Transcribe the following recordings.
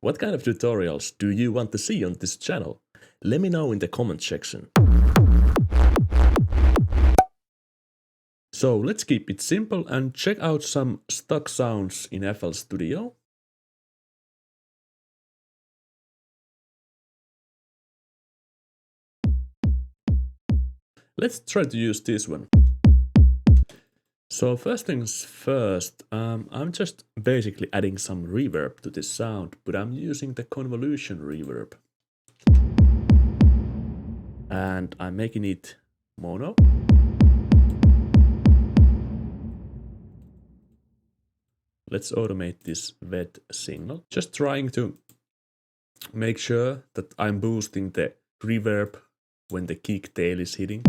What kind of tutorials do you want to see on this channel? Let me know in the comment section. So let's keep it simple and check out some stock sounds in FL Studio. Let's try to use this one. So first things first, I'm just basically adding some reverb to this sound, but I'm using the convolution reverb. And I'm making it mono. Let's automate this wet signal. Just trying to make sure that I'm boosting the reverb when the kick tail is hitting.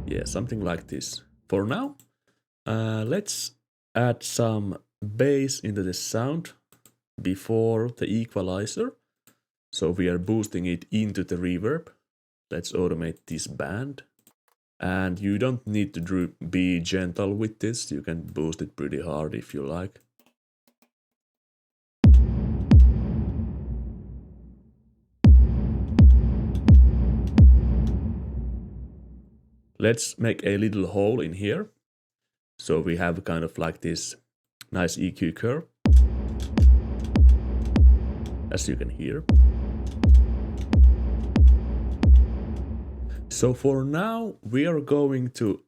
Yeah, something like this. For now, let's add some bass into the sound before the equalizer. So we are boosting it into the reverb. Let's automate this band. And you don't need to be gentle with this. You can boost it pretty hard if you like. Let's make a little hole in here. So we have kind of like this nice EQ curve, as you can hear. So for now, we are going to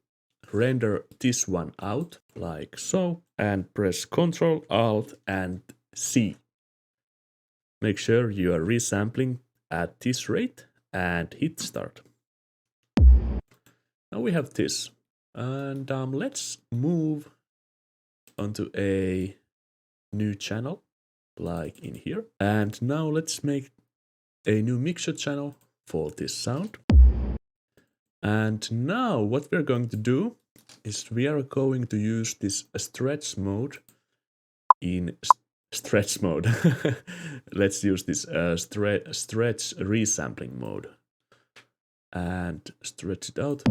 render this one out like so and press Ctrl, Alt and C. Make sure you are resampling at this rate and hit start. Now we have this, and let's move onto a new channel like in here. And now let's make a new mixer channel for this sound. And now what we're going to do is we are going to use this stretch mode in stretch mode. Let's use this stretch resampling mode and stretch it out.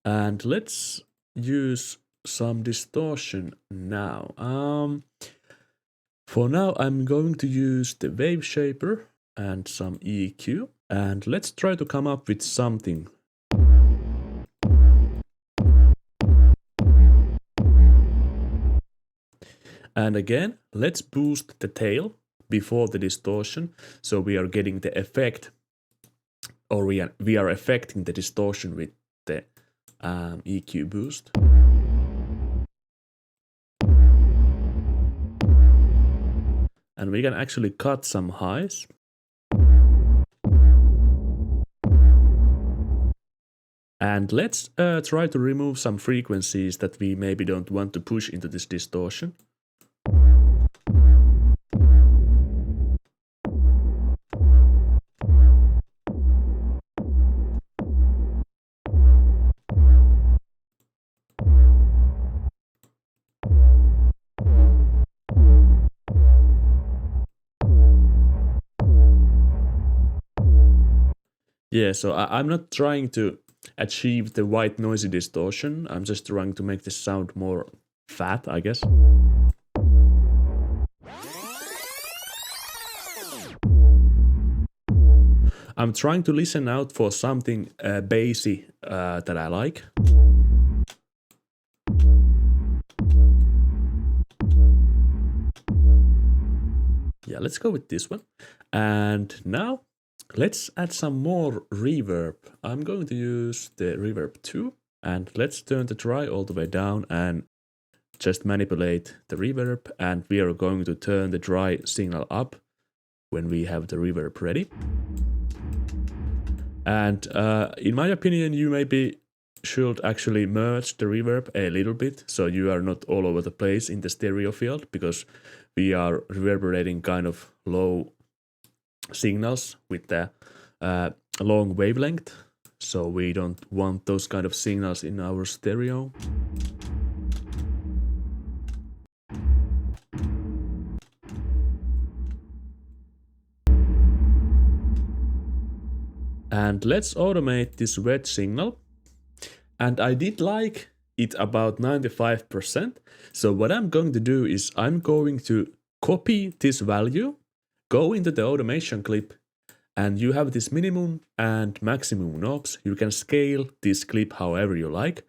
And let's use some distortion now. For now, I'm going to use the wave shaper and some EQ. And let's try to come up with something. And again, let's boost the tail before the distortion. So we are getting the effect, or we are affecting the distortion with the EQ boost. And we can actually cut some highs. And let's try to remove some frequencies that we maybe don't want to push into this distortion. Yeah, so I'm not trying to achieve the white noisy distortion. I'm just trying to make this sound more fat, I guess. I'm trying to listen out for something bassy that I like. Yeah, let's go with this one. And now let's add some more reverb. I'm going to use the reverb 2 and let's turn the dry all the way down and just manipulate the reverb, and we are going to turn the dry signal up when we have the reverb ready. And in my opinion, you maybe should actually merge the reverb a little bit so you are not all over the place in the stereo field, because we are reverberating kind of low signals with the long wavelength, so we don't want those kind of signals in our stereo. And let's automate this red signal. And I did like it about 95%. So what I'm going to do is I'm going to copy this value, go into the automation clip, and you have this minimum and maximum knobs. You can scale this clip however you like.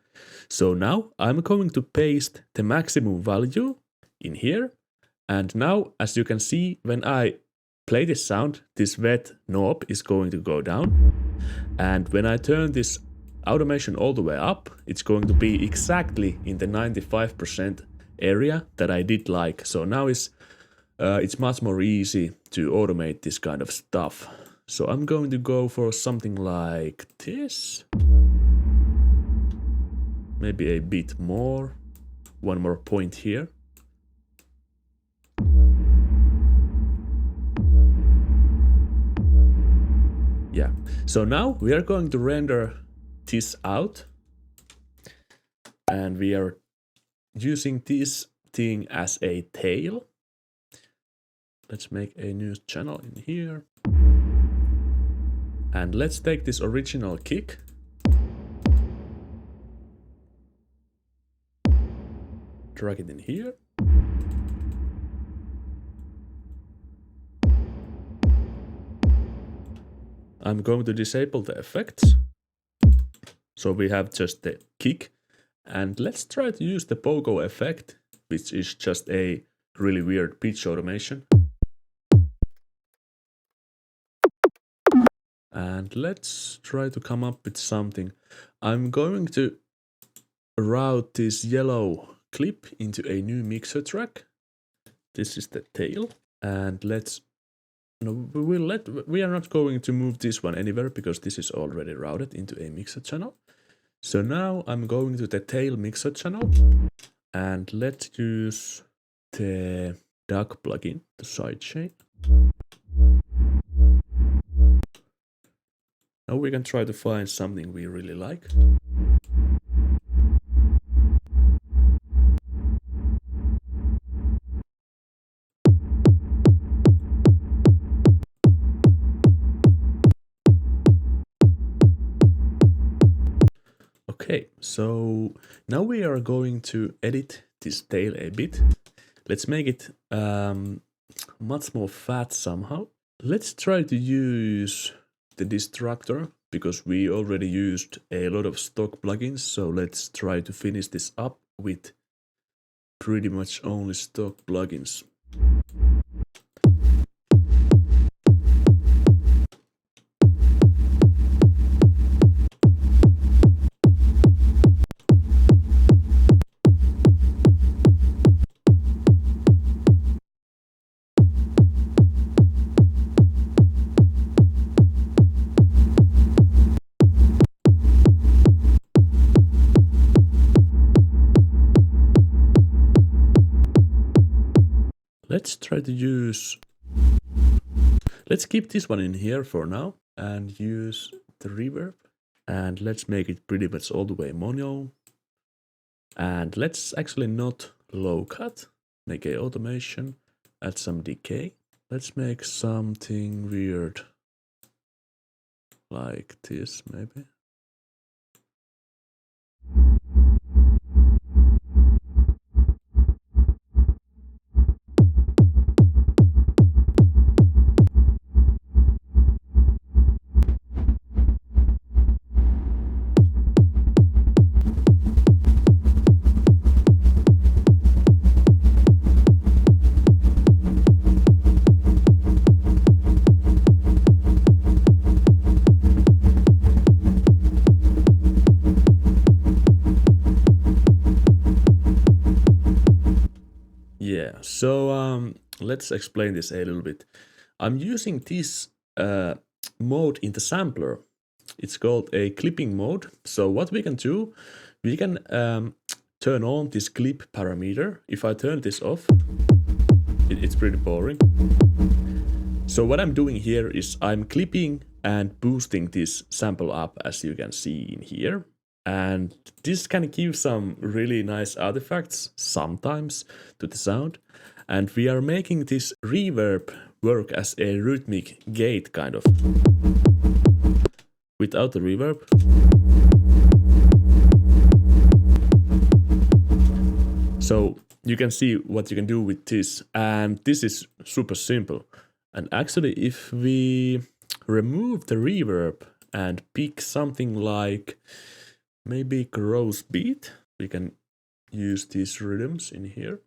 So now I'm going to paste the maximum value in here. And now, as you can see, when I play this sound, this red knob is going to go down. And when I turn this automation all the way up, it's going to be exactly in the 95% area that I did like. So now it's much more easy to automate this kind of stuff. So I'm going to go for something like this. Maybe a bit more. One more point here. Yeah. So now we are going to render this out. And we are using this thing as a tail. Let's make a new channel in here. And let's take this original kick. Drag it in here. I'm going to disable the effects. So we have just the kick. And let's try to use the pogo effect, which is just a really weird pitch automation. And let's try to come up with something. I'm going to route this yellow clip into a new mixer track. This is the tail. And we are not going to move this one anywhere because this is already routed into a mixer channel. So now I'm going to the tail mixer channel and let's use the DAC plugin, the sidechain. Now we can try to find something we really like. Okay, so now we are going to edit this tail a bit. Let's make it much more fat somehow. Let's try to use the destructor because we already used a lot of stock plugins. So let's try to finish this up with pretty much only stock plugins. Let's try to use, let's keep this one in here for now and use the reverb and let's make it pretty much all the way mono. And let's actually not low cut, make a automation, add some decay. Let's make something weird like this maybe. Yeah, so let's explain this a little bit. I'm using this mode in the sampler. It's called a clipping mode. So what we can do, we can turn on this clip parameter. If I turn this off, it's pretty boring. So what I'm doing here is I'm clipping and boosting this sample up, as you can see in here. And this can give some really nice artifacts sometimes to the sound. And we are making this reverb work as a rhythmic gate kind of. without the reverb. So you can see what you can do with this, and this is super simple. And actually, if we remove the reverb and pick something like maybe gross beat, we can use these rhythms in here.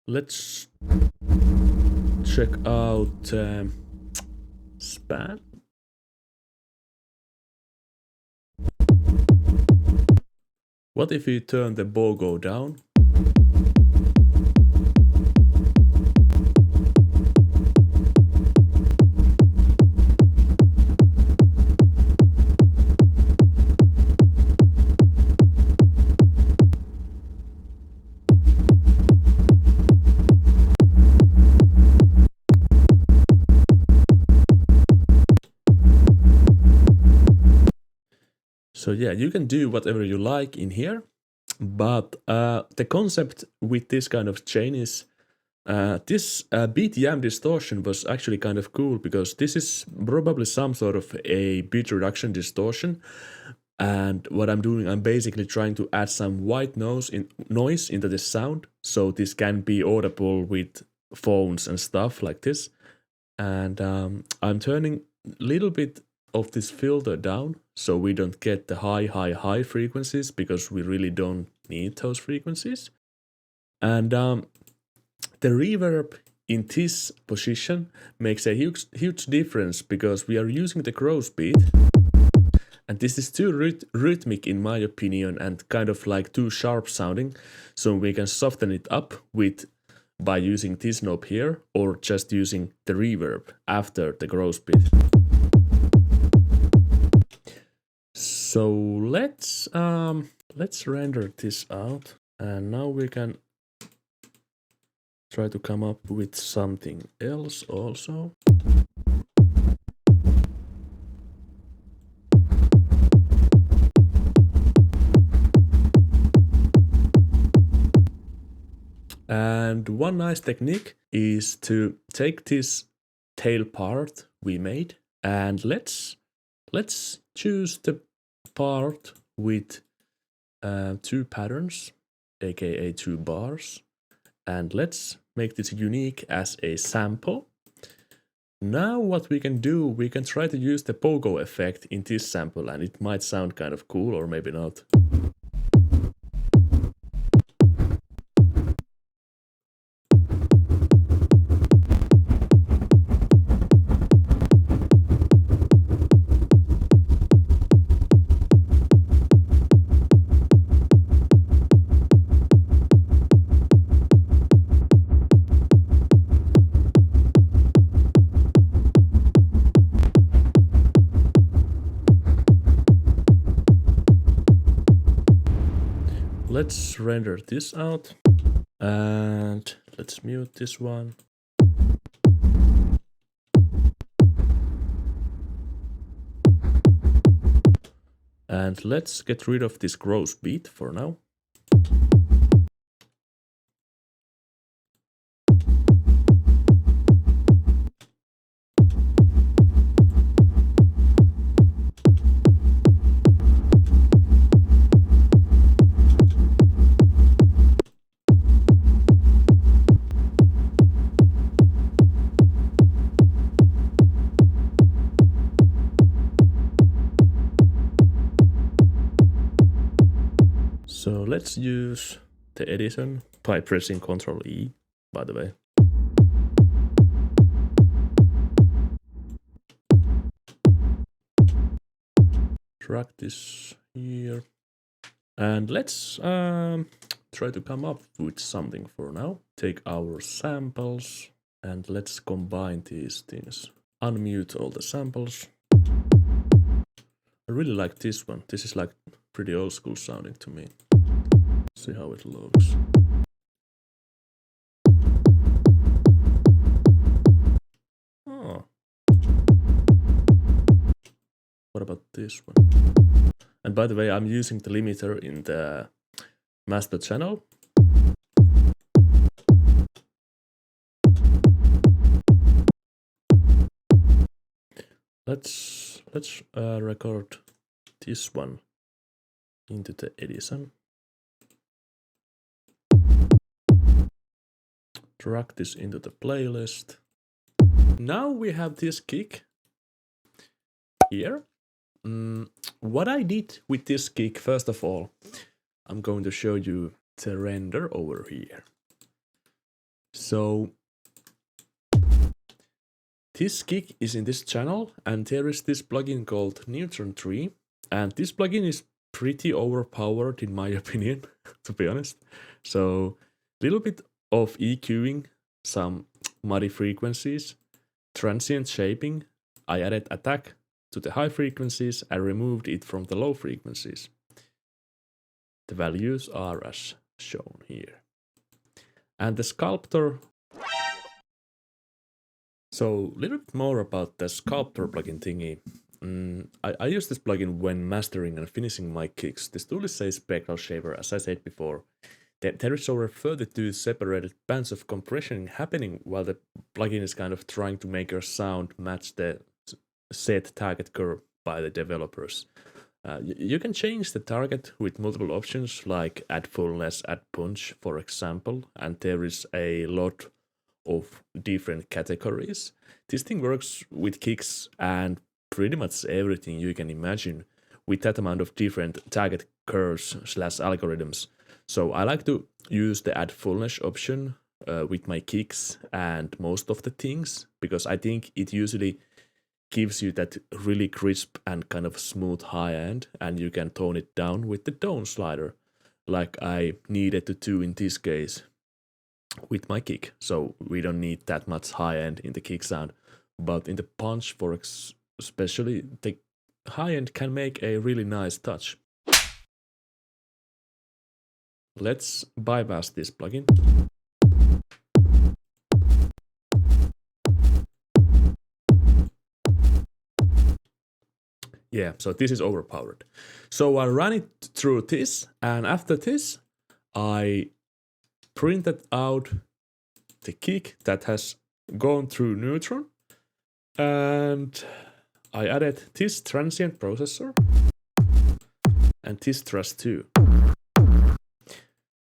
Let's check out span. What if we turn the BOGO down? So yeah, you can do whatever you like in here, but the concept with this kind of chain is this beat yam distortion was actually kind of cool, because this is probably some sort of a beat reduction distortion. And what I'm doing, I'm basically trying to add some white noise into the sound, so this can be audible with phones and stuff like this. And I'm turning a little bit of this filter down, so we don't get the high frequencies, because we really don't need those frequencies. And the reverb in this position makes a huge difference, because we are using the gross beat, and this is too rhythmic in my opinion, and kind of like too sharp sounding, so we can soften it up by using this knob here, or just using the reverb after the gross beat. So let's render this out, and now we can try to come up with something else also. And one nice technique is to take this tail part we made, and let's choose the part with 2 patterns, aka 2 bars, and let's make this unique as a sample. Now what we can do, we can try to use the pogo effect in this sample, and it might sound kind of cool, or maybe not. Let's render this out, and let's mute this one. And let's get rid of this gross beat for now. So let's use the edition by pressing Ctrl E, by the way. Drag this here. And let's try to come up with something for now. Take our samples and let's combine these things. Unmute all the samples. I really like this one. This is like pretty old school sounding to me. See how it looks. Oh. What about this one? And by the way, I'm using the limiter in the master channel. Let's record this one into the Edison. Drag this into the playlist. Now we have this kick here. What I did with this kick, first of all, I'm going to show you the render over here. So this kick is in this channel, and there is this plugin called Neutron Tree, and this plugin is pretty overpowered in my opinion, to be honest. So a little bit of EQing, some muddy frequencies, transient shaping. I added attack to the high frequencies and removed it from the low frequencies. The values are as shown here. And the sculptor. So a little bit more about the sculptor plugin thingy. I use this plugin when mastering and finishing my kicks. This tool is a spectral shaper, as I said before. There is over 32 separated bands of compression happening while the plugin is kind of trying to make your sound match the set target curve by the developers. You can change the target with multiple options like add fullness, add punch, for example, and there is a lot of different categories. This thing works with kicks and pretty much everything you can imagine with that amount of different target curves / algorithms. So I like to use the add fullness option with my kicks and most of the things, because I think it usually gives you that really crisp and kind of smooth high end, and you can tone it down with the tone slider, like I needed to do in this case with my kick. So we don't need that much high end in the kick sound, but in the punch, for especially, the high end can make a really nice touch. Let's bypass this plugin. Yeah, so this is overpowered. So I ran it through this, and after this, I printed out the kick that has gone through Neutron, and I added this transient processor and this thrust too.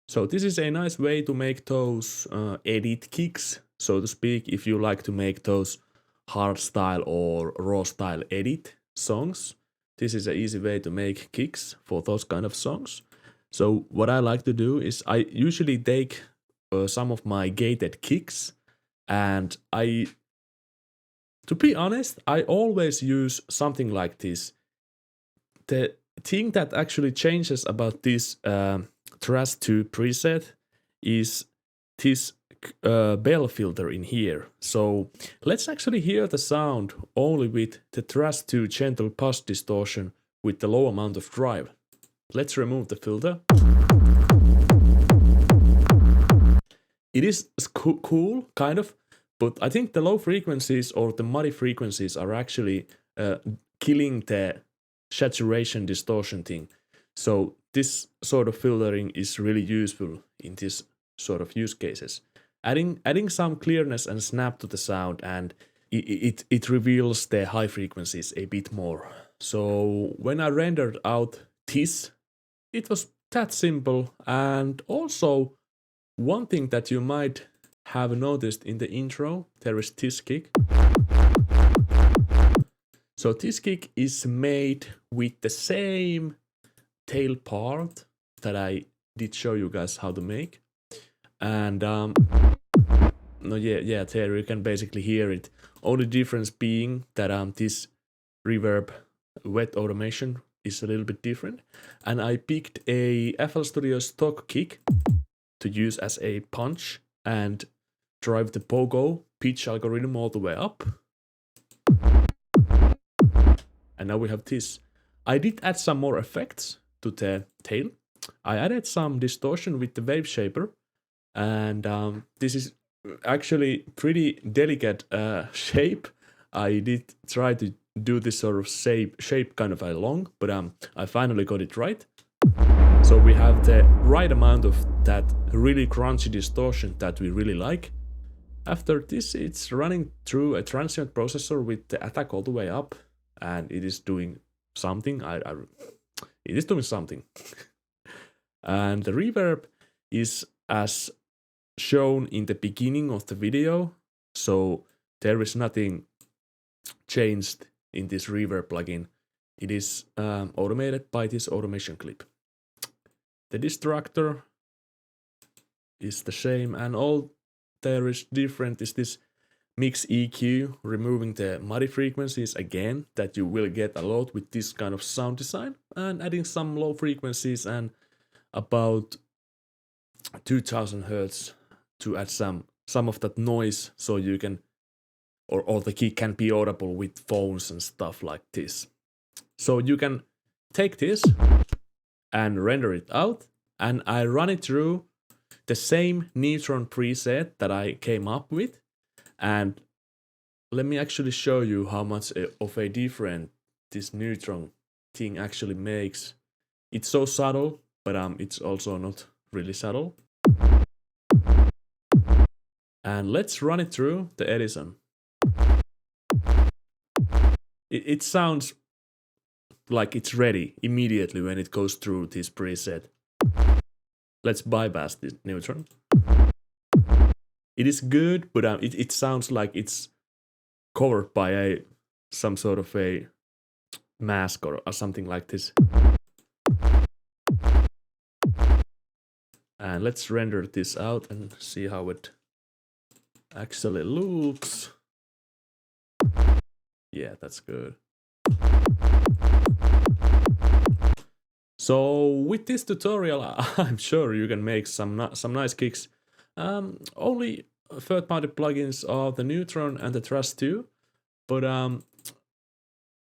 So this is a nice way to make those edit kicks, so to speak, if you like to make those hardstyle or Rawstyle edit songs. This is an easy way to make kicks for those kind of songs. So what I like to do is I usually take some of my gated kicks, and to be honest, I always use something like this. The thing that actually changes about this Thrash 2 preset is this bell filter in here. So let's actually hear the sound only with the Thrash 2 gentle pulse distortion with the low amount of drive. Let's remove the filter. It is cool, kind of, but I think the low frequencies or the muddy frequencies are actually killing the saturation distortion thing. So this sort of filtering is really useful in this sort of use cases. Adding some clearness and snap to the sound, and it reveals the high frequencies a bit more. So when I rendered out this, it was that simple. And also, one thing that you might have noticed in the intro, there is this kick. So this kick is made with the same tail part that I did show you guys how to make. And no, yeah, there you can basically hear it. Only difference being that this reverb wet automation is a little bit different. And I picked a FL Studio stock kick to use as a punch and drive the pogo pitch algorithm all the way up. And now we have this. I did add some more effects to the tail. I added some distortion with the wave shaper, and this is actually pretty delicate shape. I did try to do this sort of shape kind of along, but I finally got it right. So we have the right amount of that really crunchy distortion that we really like. After this, it's running through a transient processor with the attack all the way up, and it is doing something. It is doing something. And the reverb is as shown in the beginning of the video, so there is nothing changed in this reverb plugin. It is automated by this automation clip. The destructor is the same, and all there is different is this mix EQ, removing the muddy frequencies again that you will get a lot with this kind of sound design, and adding some low frequencies and about 2000 hertz to add some of that noise, so you can or the key can be audible with phones and stuff like this. So you can take this and render it out, and I run it through the same Neutron preset that I came up with, and let me actually show you how much of a difference this Neutron thing actually makes. It's so subtle, but it's also not really subtle. And let's run it through the Edison. It sounds like it's ready immediately when it goes through this preset. Let's bypass this Neutron. It is good, but it sounds like it's covered by some sort of a mask or something like this. And let's render this out and see how it actually looks. Yeah, that's good. So with this tutorial, I'm sure you can make some nice kicks. Only third-party plugins are the Neutron and the Trust 2, but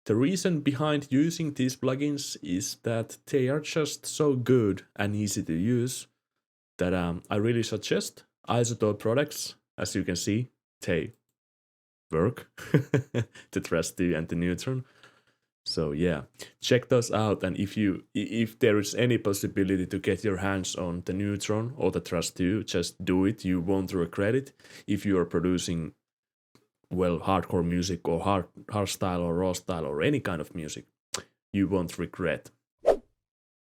the reason behind using these plugins is that they are just so good and easy to use that I really suggest Isotope products. As you can see, they work, the Trust 2 and the Neutron. So yeah, check those out, and if there is any possibility to get your hands on the Neutron or the Trust 2, just do it. You won't regret it. If you are producing, well, hardcore music or hardstyle or Rawstyle or any kind of music, you won't regret